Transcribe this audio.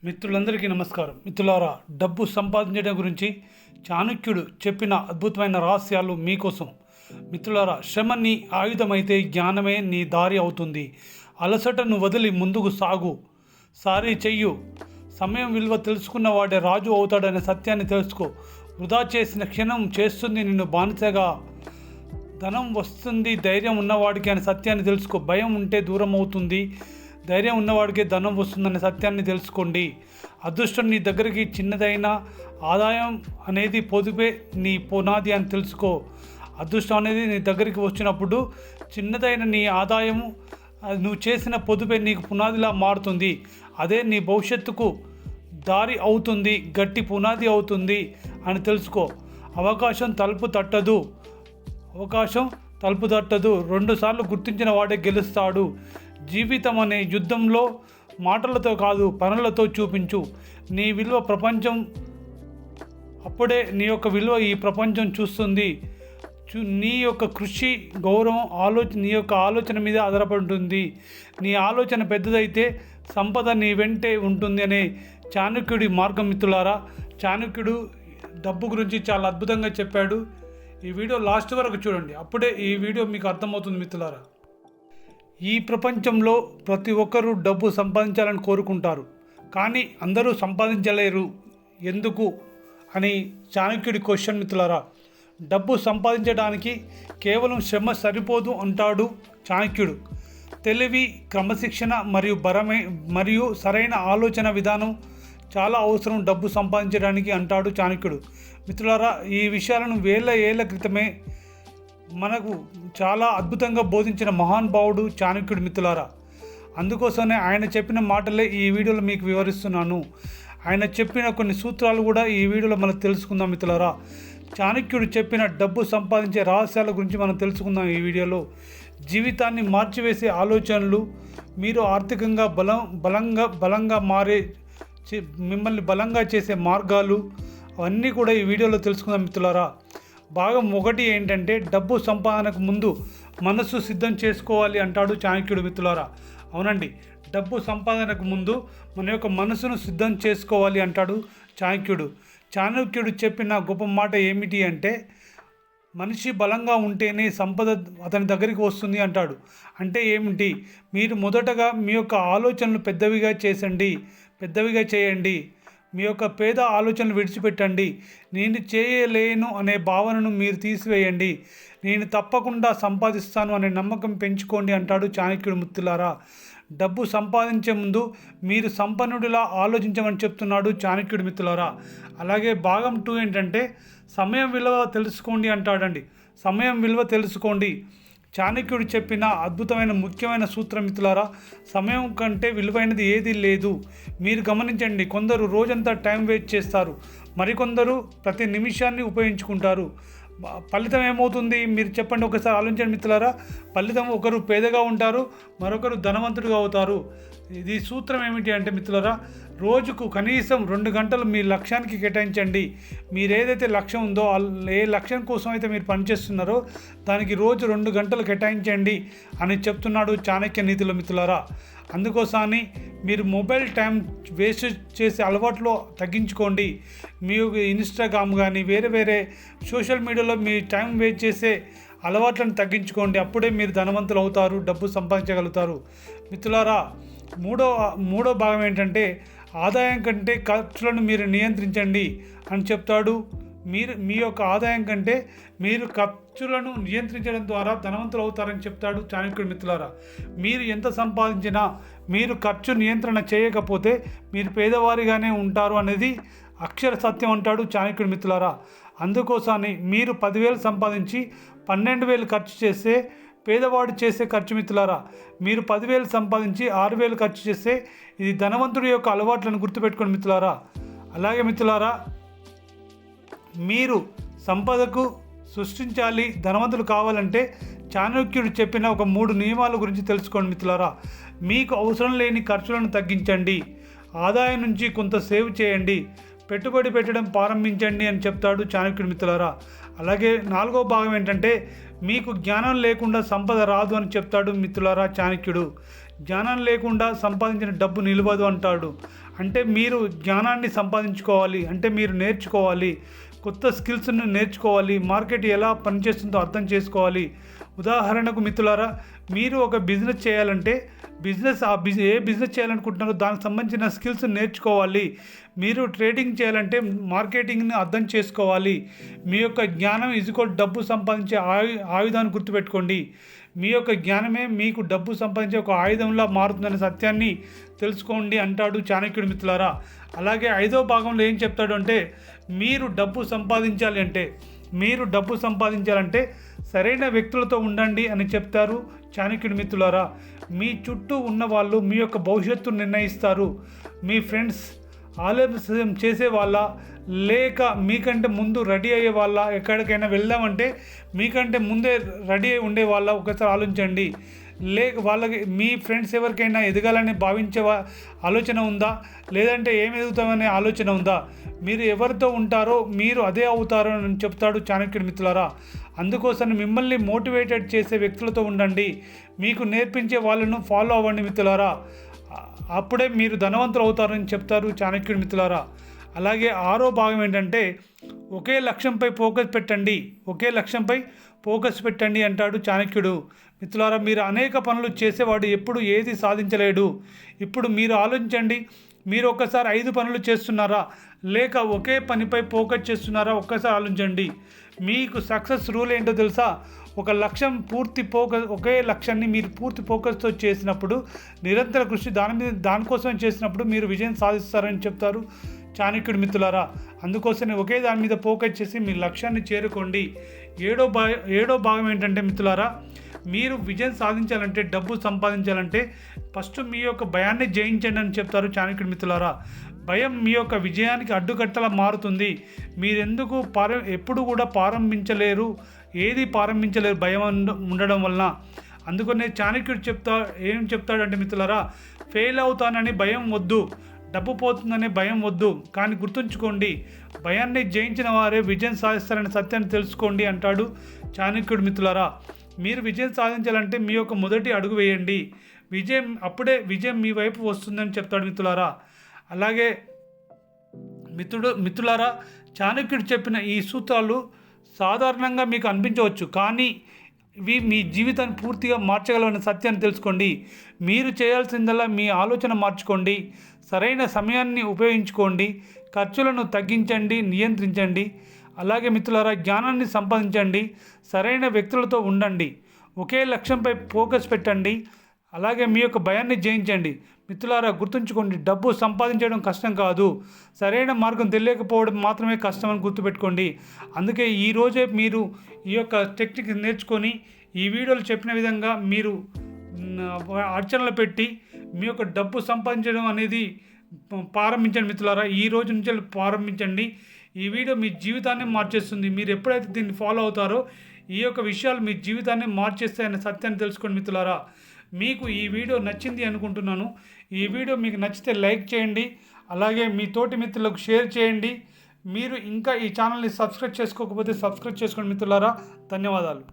మిత్రులందరికీ నమస్కారం. మిత్రులారా, డబ్బు సంపాదించడం గురించి చాణక్యుడు చెప్పిన అద్భుతమైన రహస్యాలు మీకోసం. మిత్రులారా, శ్రమ నీ ఆయుధమైతే జ్ఞానమే నీ దారి అవుతుంది. అలసటను వదిలి ముందుకు సాగు, సారీ చెయ్యు. సమయం విలువ తెలుసుకున్న వాడే రాజు అవుతాడనే సత్యాన్ని తెలుసుకో. వృధా చేసిన క్షణం చేస్తుంది నిన్ను బానిసగా. ధనం వస్తుంది ధైర్యం ఉన్నవాడికి అనే సత్యాన్ని తెలుసుకో. భయం ఉంటే దూరం అవుతుంది, ధైర్యం ఉన్నవాడికే ధనం వస్తుందనే సత్యాన్ని తెలుసుకోండి. అదృష్టం నీ దగ్గరికి చిన్నదైన ఆదాయం అనేది పొదుపే నీ పునాది అని తెలుసుకో. అదృష్టం అనేది నీ దగ్గరికి వచ్చినప్పుడు చిన్నదైన నీ ఆదాయం నువ్వు చేసిన పొదుపే నీకు పునాదిలా మారుతుంది. అదే నీ భవిష్యత్తుకు దారి అవుతుంది, గట్టి పునాది అవుతుంది అని తెలుసుకో. అవకాశం తలుపు తట్టదు, రెండుసార్లు గుర్తించిన వాడే గెలుస్తాడు. జీవితం అనే యుద్ధంలో మాటలతో కాదు పనులతో చూపించు నీ విలువ. ప్రపంచం అప్పుడే నీ యొక్క విలువ ఈ ప్రపంచం చూస్తుంది. నీ యొక్క కృషి, గౌరవం నీ యొక్క ఆలోచన మీద ఆధారపడి ఉంటుంది. నీ ఆలోచన పెద్దదైతే సంపద నీ వెంటే ఉంటుంది అనే చాణక్యుడి మార్గం. మిత్రులారా, చాణక్యుడు డబ్బు గురించి చాలా అద్భుతంగా చెప్పాడు. ఈ వీడియో లాస్ట్ వరకు చూడండి, అప్పుడే ఈ వీడియో మీకు అర్థమవుతుంది. మిత్రులారా, ఈ ప్రపంచంలో ప్రతి ఒక్కరూ డబ్బు సంపాదించాలని కోరుకుంటారు, కానీ అందరూ సంపాదించలేరు. ఎందుకు అని చాణక్యుడి క్వశ్చన్. మిత్రులారా, డబ్బు సంపాదించడానికి కేవలం శ్రమ సరిపోదు అంటాడు చాణక్యుడు. తెలివి, క్రమశిక్షణ మరియు సరైన ఆలోచన విధానం చాలా అవసరం డబ్బు సంపాదించడానికి అంటాడు చాణక్యుడు. మిత్రులారా, ఈ విషయాలను వేల ఏళ్ల క్రితమే మనకు చాలా అద్భుతంగా బోధించిన మహానుభావుడు చాణక్యుడు. మిత్రులారా, అందుకోసమే ఆయన చెప్పిన మాటలే ఈ వీడియోలో మీకు వివరిస్తున్నాను. ఆయన చెప్పిన కొన్ని సూత్రాలు కూడా ఈ వీడియోలో మనం తెలుసుకుందాం. మిత్రులారా, చాణక్యుడు చెప్పిన డబ్బు సంపాదించే రహస్యాల గురించి మనం తెలుసుకుందాం ఈ వీడియోలో. జీవితాన్ని మార్చివేసే ఆలోచనలు, మీరు ఆర్థికంగా బలంగా మారే మిమ్మల్ని బలంగా చేసే మార్గాలు, అవన్నీ కూడా ఈ వీడియోలో తెలుసుకుందాం. మిత్రులారా, భాగం 1 ఏంటంటే డబ్బు సంపాదనకు ముందు మనసు సిద్ధం చేసుకోవాలి అంటాడు చాణక్యుడు. మిత్రులారా, అవునండి, డబ్బు సంపాదనకు ముందు మన యొక్క మనసును సిద్ధం చేసుకోవాలి అంటాడు చాణక్యుడు. చాణక్యుడు చెప్పిన గొప్ప మాట ఏమిటి అంటే, మనిషి బలంగా ఉంటేనే సంపద అతని దగ్గరికి వస్తుంది అంటాడు. అంటే ఏమిటి? మీరు మొదటగా మీ యొక్క ఆలోచనలు పెద్దవిగా చేయండి. మీ యొక్క పేద ఆలోచనలు విడిచిపెట్టండి. నేను చేయలేను అనే భావనను మీరు తీసివేయండి. నేను తప్పకుండా సంపాదిస్తాను అనే నమ్మకం పెంచుకోండి అంటాడు చాణక్యుడు. మిత్రులారా, డబ్బు సంపాదించే ముందు మీరు సంపన్నుడిలా ఆలోచించమని చెప్తున్నాడు చాణక్యుడు. మిత్రులారా, అలాగే భాగం 2 ఏంటంటే సమయం విలువ తెలుసుకోండి అంటాడండి. సమయం విలువ తెలుసుకోండి. చాణక్యుడు చెప్పిన అద్భుతమైన ముఖ్యమైన సూత్రం. మిత్రులారా, సమయం కంటే విలువైనది ఏదీ లేదు. మీరు గమనించండి, కొందరు రోజంతా టైం వేస్ట్ చేస్తారు, మరికొందరు ప్రతి నిమిషాన్ని ఉపయోగించుకుంటారు. ఫలితం ఏమవుతుంది మీరు చెప్పండి, ఒకసారి ఆలోచించండి. మిత్రులారా, ఫలితం ఒకరు పేదగా ఉంటారు, మరొకరు ధనవంతుడిగా అవుతారు. ఇది సూత్రం ఏమిటి అంటే మిత్రులారా, రోజుకు కనీసం 2 గంటలు మీ లక్ష్యానికి కేటాయించండి. మీరు ఏదైతే లక్ష్యం ఉందో, ఏ లక్ష్యం కోసం అయితే మీరు పనిచేస్తున్నారో దానికి రోజు 2 గంటలు కేటాయించండి అని చెప్తున్నాడు చాణక్య నీతిలో. మిత్రులారా, అందుకోసమని మీరు మొబైల్ టైం వేస్ట్ చేసే అలవాట్లో తగ్గించుకోండి. మీ ఇన్స్టాగ్రామ్ కానీ వేరే సోషల్ మీడియాలో మీ టైం వేస్ట్ చేసే అలవాట్లను తగ్గించుకోండి. అప్పుడే మీరు ధనవంతులు అవుతారు, డబ్బు సంపాదించగలుగుతారు. మిత్రులారా, మూడో భాగం ఏంటంటే ఆదాయం కంటే ఖర్చులను మీరు నియంత్రించండి అని చెప్తాడు. మీ యొక్క ఆదాయం కంటే మీరు ఖర్చులను నియంత్రించడం ద్వారా ధనవంతులు అవుతారని చెప్తాడు చాణక్యుడు. మిత్రులారా, మీరు ఎంత సంపాదించినా మీరు ఖర్చు నియంత్రణ చేయకపోతే మీరు పేదవారిగానే ఉంటారు అనేది అక్షర సత్యం అంటాడు చాణక్యుడు. మిత్రులారా, అందుకోసమని మీరు 10,000 సంపాదించి 12,000 ఖర్చు చేస్తే పేదవాడు చేసే ఖర్చు. మిత్రులారా, మీరు 10,000 సంపాదించి 6,000 ఖర్చు చేస్తే ఇది ధనవంతుడి యొక్క అలవాట్లను గుర్తుపెట్టుకోండి. మిత్రులారా, అలాగే మిత్రులారా, మీరు సంపదకు సృష్టించాలి, ధనవంతులు కావాలంటే చాణక్యుడు చెప్పిన ఒక 3 నియమాల గురించి తెలుసుకోండి. మిత్రులారా, మీకు అవసరం లేని ఖర్చులను తగ్గించండి, ఆదాయం నుంచి కొంత సేవ్ చేయండి, పెట్టుబడి పెట్టడం ప్రారంభించండి అని చెప్తాడు చాణక్యుడు. మిత్రులారా, అలాగే 4వ భాగం ఏంటంటే మీకు జ్ఞానం లేకుండా సంపద రాదు అని చెప్తాడు. మిత్రులారా, చాణక్యుడు జ్ఞానం లేకుండా సంపాదించిన డబ్బు నిలవదు అంటాడు. అంటే మీరు జ్ఞానాన్ని సంపాదించుకోవాలి, అంటే మీరు నేర్చుకోవాలి, కొత్త స్కిల్స్ను నేర్చుకోవాలి, మార్కెట్ ఎలా పనిచేస్తుందో అర్థం చేసుకోవాలి. ఉదాహరణకు మిత్రులారా, మీరు ఒక బిజినెస్ చేయాలంటే ఏ బిజినెస్ చేయాలనుకుంటున్నారో దానికి సంబంధించిన స్కిల్స్ నేర్చుకోవాలి. మీరు ట్రేడింగ్ చేయాలంటే మార్కెటింగ్ని అర్థం చేసుకోవాలి. మీ యొక్క జ్ఞానం డబ్బు సంపాదించే ఆయుధాన్ని గుర్తుపెట్టుకోండి. మీ యొక్క జ్ఞానమే మీకు డబ్బు సంపాదించే ఒక ఆయుధంలా మారుతుందనే సత్యాన్ని తెలుసుకోండి అంటాడు చాణక్యుడు మిత్రులారా. అలాగే 5వ భాగంలో ఏం చెప్తాడు అంటే, మీరు డబ్బు సంపాదించాలంటే సరైన వ్యక్తులతో ఉండండి అని చెప్తారు చాణక్యుడి మిత్రులారా. మీ చుట్టూ ఉన్న వాళ్ళు మీ యొక్క భవిష్యత్తును నిర్ణయిస్తారు. మీ ఫ్రెండ్స్ ఆలస్యం చేసే వాళ్ళ, లేక మీకంటే ముందు రెడీ అయ్యే వాళ్ళ, ఎక్కడికైనా వెళ్దామంటే మీకంటే ముందే రెడీ అయి ఉండే వాళ్ళ ఒకసారి ఆలోచించండి. వాళ్ళకి మీ ఫ్రెండ్స్ ఎవరికైనా ఎదగాలని భావించే ఆలోచన ఉందా, లేదంటే ఏం ఎదుగుతామనే ఆలోచన ఉందా? మీరు ఎవరితో ఉంటారో మీరు అదే అవుతారో అని చెప్తాడు చాణక్యుడి మిత్రులారా. అందుకోసం మిమ్మల్ని మోటివేటెడ్ చేసే వ్యక్తులతో ఉండండి. మీకు నేర్పించే వాళ్ళను ఫాలో అవ్వండి మిత్రులారా. అప్పుడే మీరు ధనవంతులు అవుతారని చెప్తారు చాణక్యుడి మిత్రులారా. అలాగే 6వ భాగం ఏంటంటే, ఒకే లక్ష్యంపై ఫోకస్ పెట్టండి అంటాడు చాణక్యుడు మిత్రులారా. మీరు అనేక పనులు చేసేవాడు ఎప్పుడు ఏది సాధించలేడు. ఇప్పుడు మీరు ఆలోచించండి, మీరు ఒక్కసారి 5 పనులు చేస్తున్నారా, లేక ఒకే పనిపై ఫోకస్ చేస్తున్నారా? ఒక్కసారి ఆలోచించండి. మీకు సక్సెస్ రూల్ ఏంటో తెలుసా? ఒకే లక్ష్యాన్ని మీరు పూర్తి ఫోకస్తో చేసినప్పుడు, నిరంతర కృషి దానికోసం చేసినప్పుడు మీరు విజయం సాధిస్తారని చెప్తారు చాణక్యుడి మిత్రులారా. అందుకోసమే ఒకే దాని మీద ఫోకస్ చేసి మీ లక్ష్యాన్ని చేరుకోండి. 7వ భాగం ఏంటంటే మిత్రులారా, మీరు విజయం సాధించాలంటే, డబ్బు సంపాదించాలంటే ఫస్ట్ మీ యొక్క భయాన్ని జయించండి అని చెప్తారు చాణక్యుడి మిత్రులారా. భయం మీ యొక్క విజయానికి అడ్డుకట్టలా మారుతుంది. మీరెందుకు ఎప్పుడు కూడా ఏది ప్రారంభించలేరు భయం ఉండడం వలన. అందుకనే చాణక్యుడు ఏం చెప్తాడంటే మిత్రులారా, ఫెయిల్ అవుతానని భయం వద్దు, డబ్బు పోతుందనే భయం వద్దు, కానీ గుర్తుంచుకోండి, భయాన్ని జయించిన వారే విజయం సాధిస్తారనే సత్యాన్ని తెలుసుకోండి అంటాడు చాణక్యుడు మిత్రులారా. మీరు విజయం సాధించాలంటే మీ యొక్క మొదటి అడుగు వేయండి. అప్పుడే విజయం మీ వైపు వస్తుందని చెప్తాడు మిత్రులారా. అలాగే మిత్రులారా, చాణక్యుడు చెప్పిన ఈ సూత్రాలు సాధారణంగా మీకు అనిపించవచ్చు, కానీ ఇవి మీ జీవితాన్ని పూర్తిగా మార్చగలవనే సత్యాన్ని తెలుసుకోండి. మీరు చేయాల్సిందల్లా మీ ఆలోచన మార్చుకోండి, సరైన సమయాన్ని ఉపయోగించుకోండి, ఖర్చులను తగ్గించండి, నియంత్రించండి. అలాగే మిత్రులారా, జ్ఞానాన్ని సంపాదించండి, సరైన వ్యక్తులతో ఉండండి, ఒకే లక్ష్యంపై ఫోకస్ పెట్టండి. అలాగే మీ యొక్క భయాన్ని జయించండి. మిత్రులారా, గుర్తుంచుకోండి, డబ్బు సంపాదించడం కష్టం కాదు, సరైన మార్గం తెలియకపోవడం మాత్రమే కష్టం అని గుర్తుపెట్టుకోండి. అందుకే ఈరోజే మీరు ఈ యొక్క టెక్నిక్ నేర్చుకొని ఈ వీడియోలో చెప్పిన విధంగా మీరు ఆచరణలో పెట్టి మీ యొక్క డబ్బు సంపాదించడం అనేది ప్రారంభించండి మిత్రులారా. ఈ రోజు నుంచి ప్రారంభించండి. ఈ వీడియో మీ జీవితాన్ని మార్చేస్తుంది. మీరు ఎప్పుడైతే దీన్ని ఫాలో అవుతారో ఈ యొక్క విషయాలు మీ జీవితాన్ని మార్చేస్తాయనే సత్యాన్ని తెలుసుకోండి మిత్రులారా. మీకు ఈ వీడియో నచ్చింది అనుకుంటున్నాను. ఈ వీడియో మీకు నచ్చితే లైక్ చేయండి, అలాగే మీ తోటి మిత్రులకు షేర్ చేయండి. మీరు ఇంకా ఈ ఛానల్ని సబ్స్క్రైబ్ చేసుకోకపోతే సబ్స్క్రైబ్ చేసుకోండి మిత్రులారా. ధన్యవాదాలు.